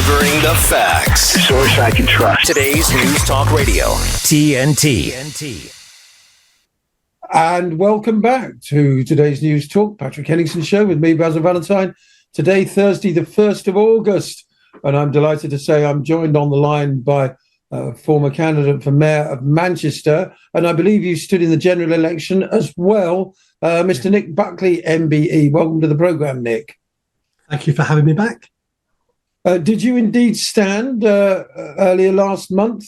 Delivering the facts. The source I can trust. Today's News Talk Radio, TNT. And welcome back to today's News Talk, Patrick Henningsen Show with me, Basil Valentine. Today, Thursday, the 1st of August. And I'm delighted to say I'm joined on the line by former candidate for Mayor of Manchester. And I believe you stood in the general election as well, Mr. Nick Buckley MBE. Welcome to the programme, Nick. Thank you for having me back. Did you indeed stand earlier last month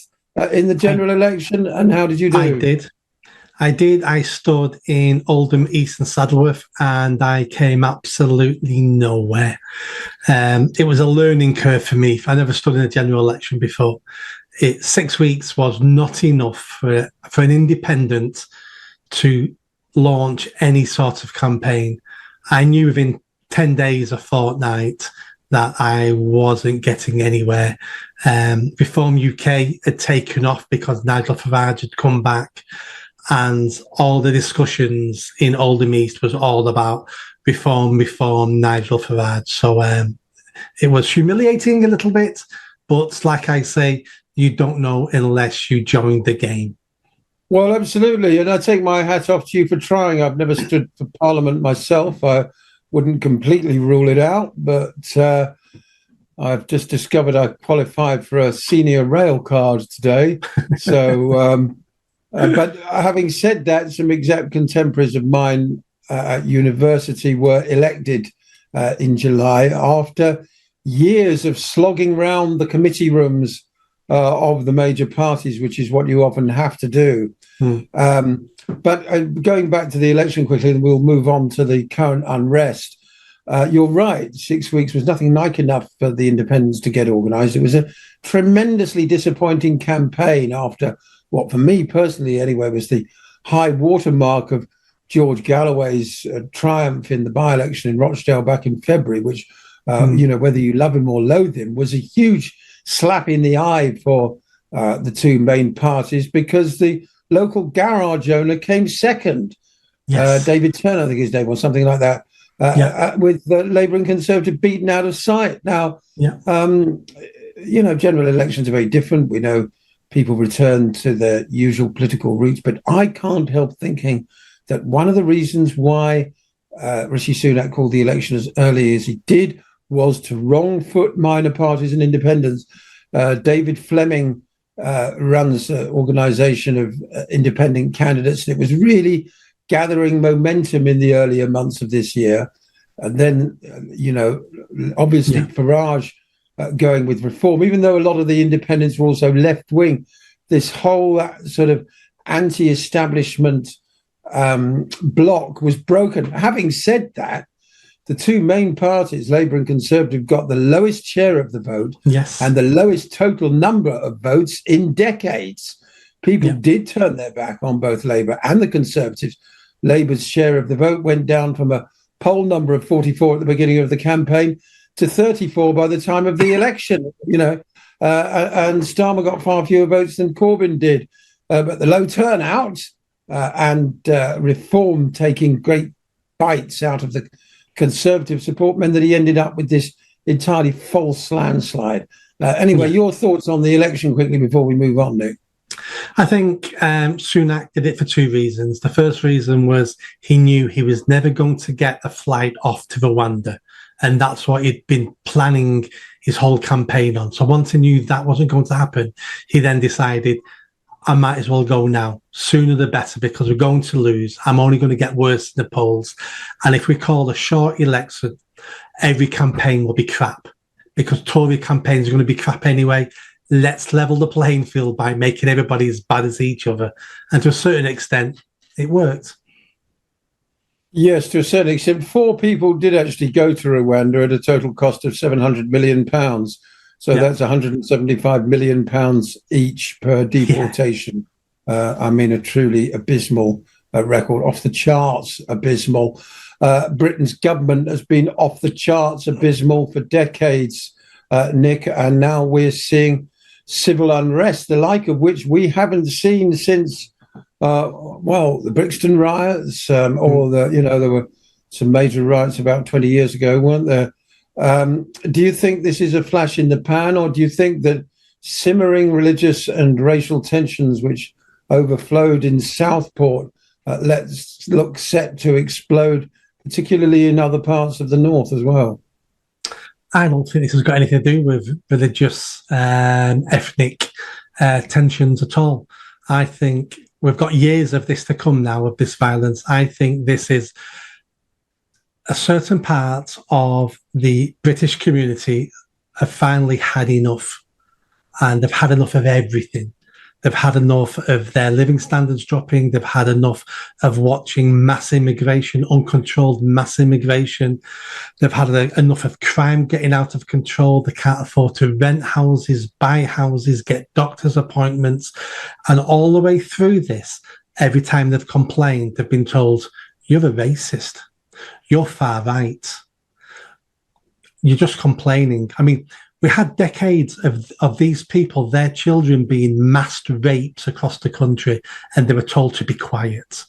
in the general election, and how did you do? I did. I stood in Oldham, East and Saddleworth, and I came absolutely nowhere. It was a learning curve for me. I never stood in a general election before. 6 weeks was not enough for an independent to launch any sort of campaign. I knew within 10 days, a fortnight, that I wasn't getting anywhere. Reform UK had taken off because Nigel Farage had come back, and all the discussions in Oldham East was all about reform, Nigel Farage. So it was humiliating a little bit, but like I say, you don't know unless you join the game. Well, absolutely. And I take my hat off to you for trying. I've never stood for Parliament myself. I wouldn't completely rule it out, but I've just discovered I qualified for a senior rail card today. So, but having said that, some exact contemporaries of mine at university were elected in July after years of slogging round the committee rooms of the major parties, which is what you often have to do. But going back to the election quickly, and we'll move on to the current unrest. You're right, 6 weeks was nothing like enough for the independents to get organised. It was a tremendously disappointing campaign after what, for me personally anyway, was the high watermark of George Galloway's triumph in the by-election in Rochdale back in February, which, whether you love him or loathe him, was a huge slap in the eye for the two main parties, because the local garage owner came second. Yes. David Turner, I think his name was, something like that, with the Labour and Conservative beaten out of sight. Now, general elections are very different. We know people return to their usual political roots, but I can't help thinking that one of the reasons why Rishi Sunak called the election as early as he did was to wrong foot minor parties and independents. David Fleming runs an organisation of independent candidates, and it was really gathering momentum in the earlier months of this year. And then, obviously Farage going with reform, even though a lot of the independents were also left-wing, this whole sort of anti-establishment bloc was broken. Having said that, the two main parties, Labour and Conservative, got the lowest share of the vote and the lowest total number of votes in decades. People did turn their back on both Labour and the Conservatives. Labour's share of the vote went down from a poll number of 44 at the beginning of the campaign to 34 by the time of the election, and Starmer got far fewer votes than Corbyn did. But the low turnout and reform taking great bites out of the Conservative support meant that he ended up with this entirely false landslide. Your thoughts on the election quickly before we move on, Nick? I think Sunak did it for two reasons. The first reason was he knew he was never going to get a flight off to Rwanda, and that's what he'd been planning his whole campaign on. So once he knew that wasn't going to happen, he then decided, I might as well go now. Sooner the better, because we're going to lose. I'm only going to get worse in the polls. And if we call a short election, every campaign will be crap, because Tory campaigns are going to be crap anyway. Let's level the playing field by making everybody as bad as each other. And to a certain extent, it worked. Yes, to a certain extent. 4 people did actually go to Rwanda at a total cost of £700 million. So that's £175 million each per deportation. A truly abysmal record, off the charts abysmal. Britain's government has been off the charts abysmal for decades, Nick, and now we're seeing civil unrest, the like of which we haven't seen since, the Brixton riots, there were some major riots about 20 years ago, weren't there? Do you think this is a flash in the pan, or do you think that simmering religious and racial tensions which overflowed in Southport look set to explode, particularly in other parts of the north as well? I don't think this has got anything to do with religious, ethnic tensions at all. I think we've got years of this to come now, of this violence. I think this is a certain part of the British community have finally had enough, and they've had enough of everything. They've had enough of their living standards dropping. They've had enough of watching mass immigration, uncontrolled mass immigration. They've had enough of crime getting out of control. They can't afford to rent houses, buy houses, get doctor's appointments. And all the way through this, every time they've complained, they've been told, you're a racist. You're far right. You're just complaining. I mean, we had decades of these people, their children being massed rapes across the country, and they were told to be quiet.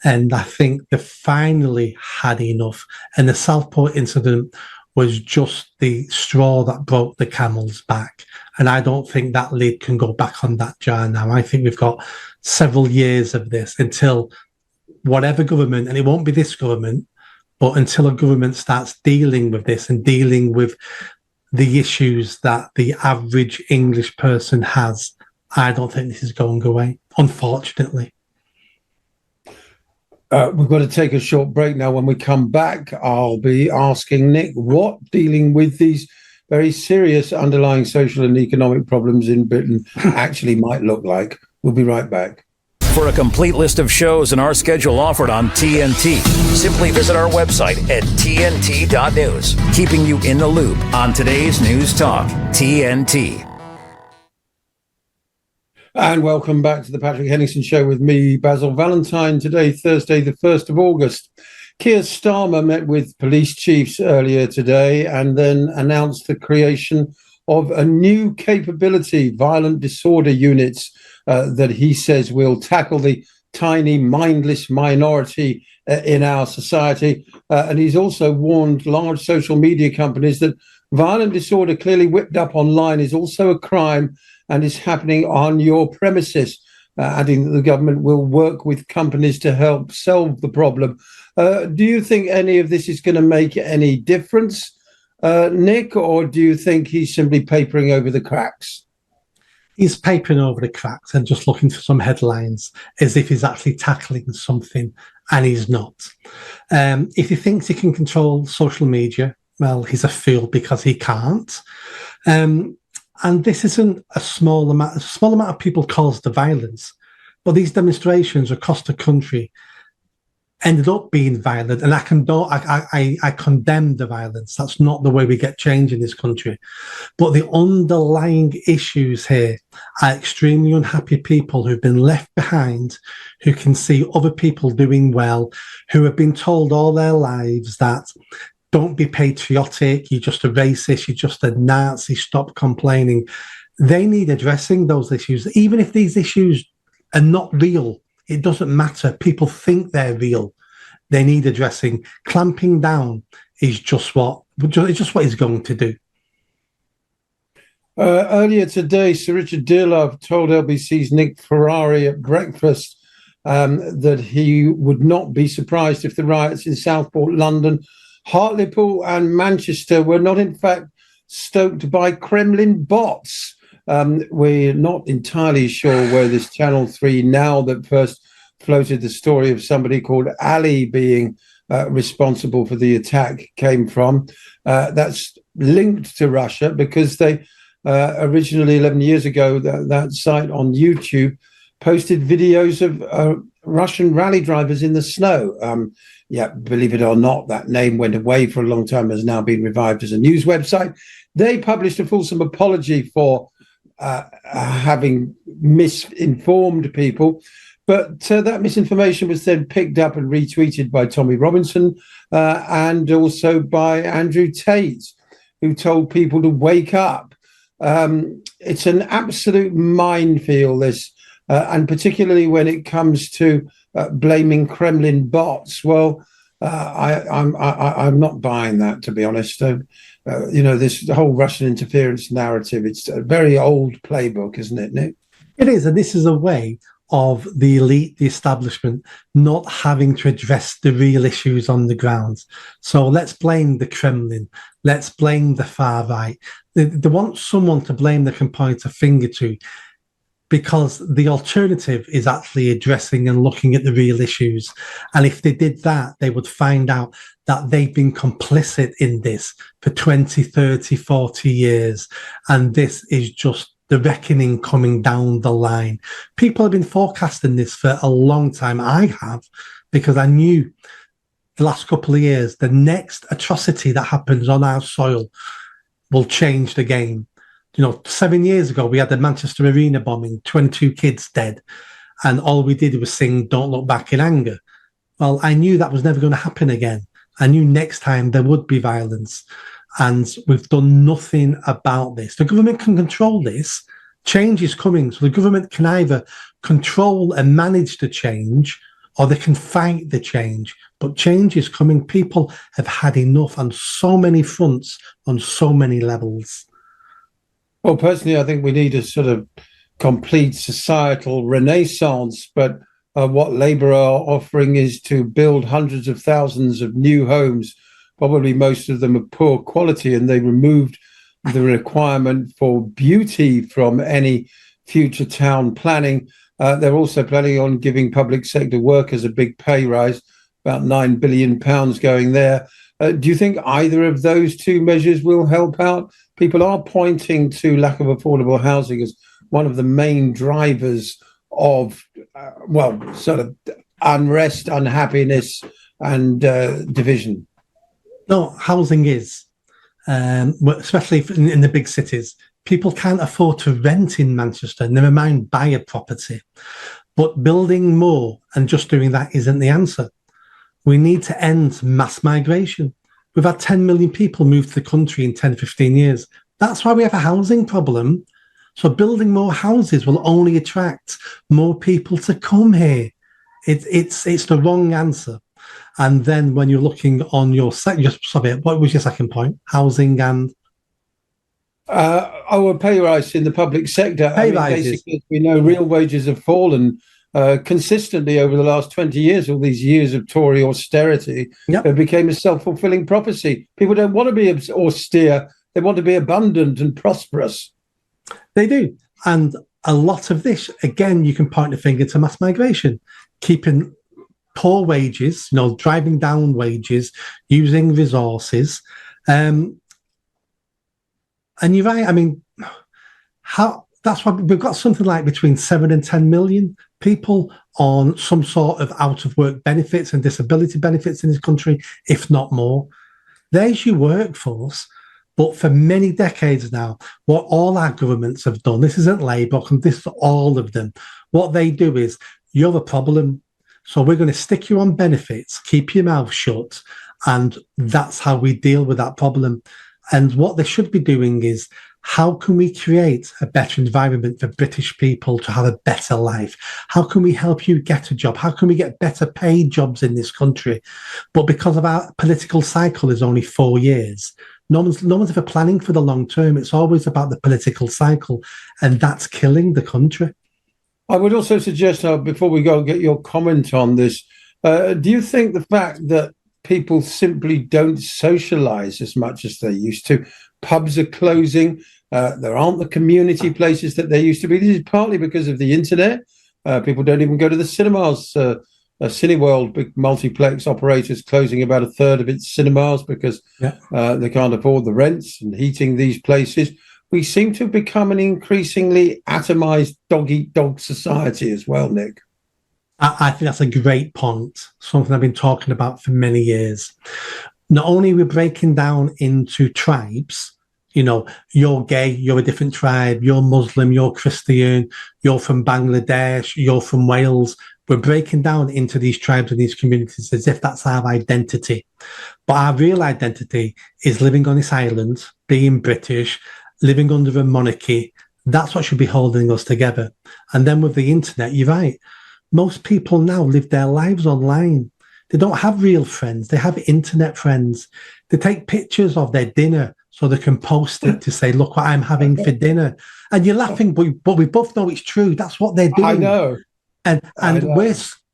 And I think they finally had enough. And the Southport incident was just the straw that broke the camel's back. And I don't think that lid can go back on that jar now. I think we've got several years of this until whatever government, and it won't be this government, but until a government starts dealing with this and dealing with the issues that the average English person has, I don't think this is going away, unfortunately. We've got to take a short break now. When we come back, I'll be asking Nick what dealing with these very serious underlying social and economic problems in Britain actually might look like. We'll be right back. For a complete list of shows and our schedule offered on TNT, simply visit our website at tnt.news, keeping you in the loop on today's news talk, TNT. And welcome back to the Patrick Henningsen Show with me, Basil Valentine. Today, Thursday, the 1st of August. Keir Stamer met with police chiefs earlier today and then announced the creation of a new capability, violent disorder units, that he says will tackle the tiny, mindless minority in our society. And he's also warned large social media companies that violent disorder clearly whipped up online is also a crime and is happening on your premises, adding that the government will work with companies to help solve the problem. Do you think any of this is going to make any difference, Nick, or do you think he's simply papering over the cracks? He's papering over the cracks and just looking for some headlines as if he's actually tackling something, and he's not. If he thinks he can control social media, well, he's a fool because he can't. And this isn't a small amount. A small amount of people caused the violence, but these demonstrations across the country ended up being violent, and I condemn the violence. That's not the way we get change in this country. But the underlying issues here are extremely unhappy people who've been left behind, who can see other people doing well, who have been told all their lives that don't be patriotic, you're just a racist, you're just a Nazi, stop complaining. They need addressing those issues. Even if these issues are not real, it doesn't matter. People think they're real. They need addressing. Clamping down is just what he's going to do. Earlier today, Sir Richard Dearlove told LBC's Nick Ferrari at breakfast that he would not be surprised if the riots in Southport, London, Hartlepool and Manchester were not in fact stoked by Kremlin bots. We're not entirely sure where this Channel 3 now that first floated the story of somebody called Ali being responsible for the attack came from. That's linked to Russia because they originally 11 years ago, that site on YouTube posted videos of Russian rally drivers in the snow. Believe it or not, that name went away for a long time, has now been revived as a news website. They published a fulsome apology for having misinformed people. But that misinformation was then picked up and retweeted by Tommy Robinson and also by Andrew Tate, who told people to wake up. It's an absolute minefield, this, and particularly when it comes to blaming Kremlin bots. Well, I'm not buying that, to be honest. this whole Russian interference narrative. It's a very old playbook, isn't it, Nick? It is, and this is a way of the elite, the establishment, not having to address the real issues on the ground. So let's blame the Kremlin. Let's blame the far right. They want someone to blame they can point a finger to, because the alternative is actually addressing and looking at the real issues. And if they did that, they would find out that they've been complicit in this for 20, 30, 40 years. And this is just the reckoning coming down the line. People have been forecasting this for a long time. I have, because I knew the last couple of years, the next atrocity that happens on our soil will change the game. 7 years ago, we had the Manchester Arena bombing, 22 kids dead, and all we did was sing Don't Look Back in Anger. Well, I knew that was never going to happen again. I knew next time there would be violence, and we've done nothing about this. The government can control this. Change is coming, so the government can either control and manage the change, or they can fight the change. But change is coming. People have had enough on so many fronts, on so many levels. Well, personally, I think we need a sort of complete societal renaissance, but what Labour are offering is to build hundreds of thousands of new homes, probably most of them of poor quality, and they removed the requirement for beauty from any future town planning. They're also planning on giving public sector workers a big pay rise, about £9 billion going there. Do you think either of those two measures will help out? People are pointing to lack of affordable housing as one of the main drivers of, sort of unrest, unhappiness, and division. No, housing is, especially in the big cities. People can't afford to rent in Manchester, never mind buy a property. But building more and just doing that isn't the answer. We need to end mass migration. We've had 10 million people move to the country in 10, 15 years. That's why we have a housing problem. So building more houses will only attract more people to come here. It's the wrong answer. And then when you're looking on your what was your second point? Housing and a pay rise in the public sector. Basically, we know real wages have fallen consistently over the last 20 years, all these years of Tory austerity. Yep. It became a self-fulfilling prophecy. People don't want to be austere. They want to be abundant and prosperous. They do. And a lot of this, again, you can point the finger to mass migration, keeping poor wages, driving down wages, using resources. And you're right. I mean, that's why we've got something like between 7 and 10 million people on some sort of out-of-work benefits and disability benefits in this country, if not more. There's your workforce. But for many decades now, what all our governments have done, this isn't Labour, this is all of them, what they do is, you're the problem, so we're going to stick you on benefits, keep your mouth shut, and that's how we deal with that problem. And what they should be doing is, how can we create a better environment for British people to have a better life? How can we help you get a job? How can we get better paid jobs in this country? But because of our political cycle is only 4 years, no one's ever planning for the long term. It's always about the political cycle, and that's killing the country. I would also suggest, before we go and get your comment on this, do you think the fact that people simply don't socialise as much as they used to, pubs are closing, there aren't the community places that there used to be, this is partly because of the internet. People don't even go to the cinemas. Cineworld, big multiplex operators, closing about a third of its cinemas because they can't afford the rents and heating these places. We seem to have become an increasingly atomized dog-eat-dog society as well, Nick. I think that's a great point, something I've been talking about for many years. Not only are we breaking down into tribes, you're gay, you're a different tribe, you're Muslim, you're Christian, you're from Bangladesh, you're from Wales. We're breaking down into these tribes and these communities as if that's our identity. But our real identity is living on this island, being British, living under a monarchy. That's what should be holding us together. And then with the internet, you're right. Most people now live their lives online. They don't have real friends. They have internet friends. They take pictures of their dinner so they can post it to say, look what I'm having for dinner. And you're laughing, but we both know it's true. That's what they're doing. I know. And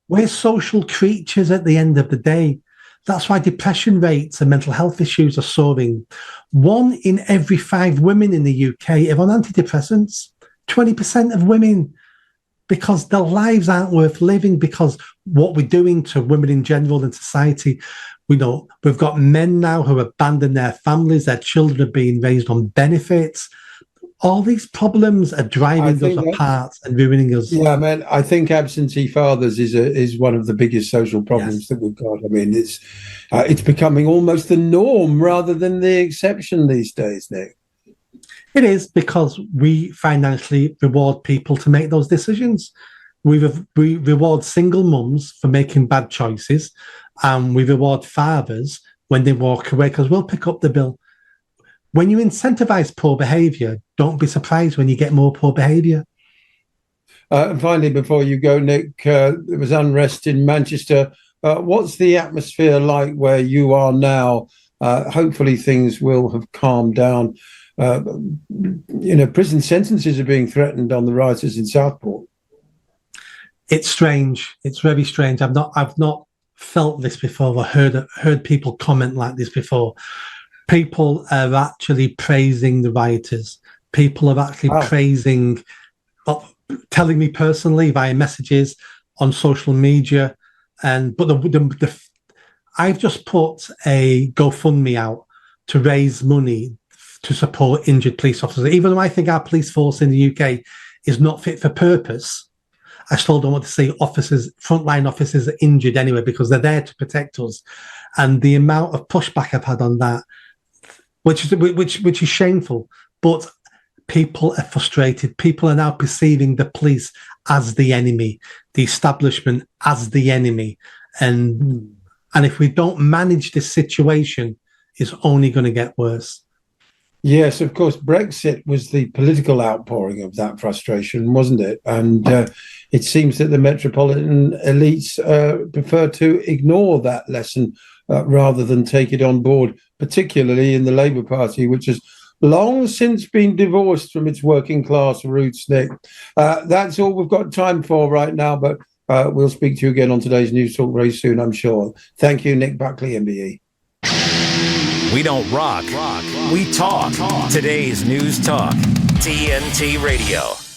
we're social creatures at the end of the day. That's why depression rates and mental health issues are soaring. 1 in every 5 women in the UK are on antidepressants. 20% of women, because their lives aren't worth living, because what we're doing to women in general in society. We've got men now who abandon their families, their children are being raised on benefits. All these problems are driving us apart and ruining us. Yeah, man, I think absentee fathers is one of the biggest social problems that we've got. I mean, it's becoming almost the norm rather than the exception these days, Nick. It is, because we financially reward people to make those decisions. We reward single mums for making bad choices, and we reward fathers when they walk away because we'll pick up the bill. When you incentivize poor behaviour, don't be surprised when you get more poor behaviour. And finally, before you go, Nick, there was unrest in Manchester. What's the atmosphere like where you are now? Hopefully things will have calmed down. Prison sentences are being threatened on the rioters in Southport. It's strange. It's very strange. I've not felt this before or heard people comment like this before. People are actually praising the rioters. People are actually praising, telling me personally via messages on social media. But I've just put a GoFundMe out to raise money to support injured police officers. Even though I think our police force in the UK is not fit for purpose, I still don't want to see frontline officers are injured anyway, because they're there to protect us. And the amount of pushback I've had on that, which is shameful, but people are frustrated. People are now perceiving the police as the enemy, the establishment as the enemy. And if we don't manage this situation, it's only going to get worse. Yes, of course, Brexit was the political outpouring of that frustration, wasn't it? And it seems that the metropolitan elites prefer to ignore that lesson rather than take it on board, particularly in the Labour Party, which has long since been divorced from its working class roots, Nick. That's all we've got time for right now, but we'll speak to you again on today's News Talk very soon, I'm sure. Thank you, Nick Buckley MBE. We don't rock, we talk. Today's News Talk, TNT Radio.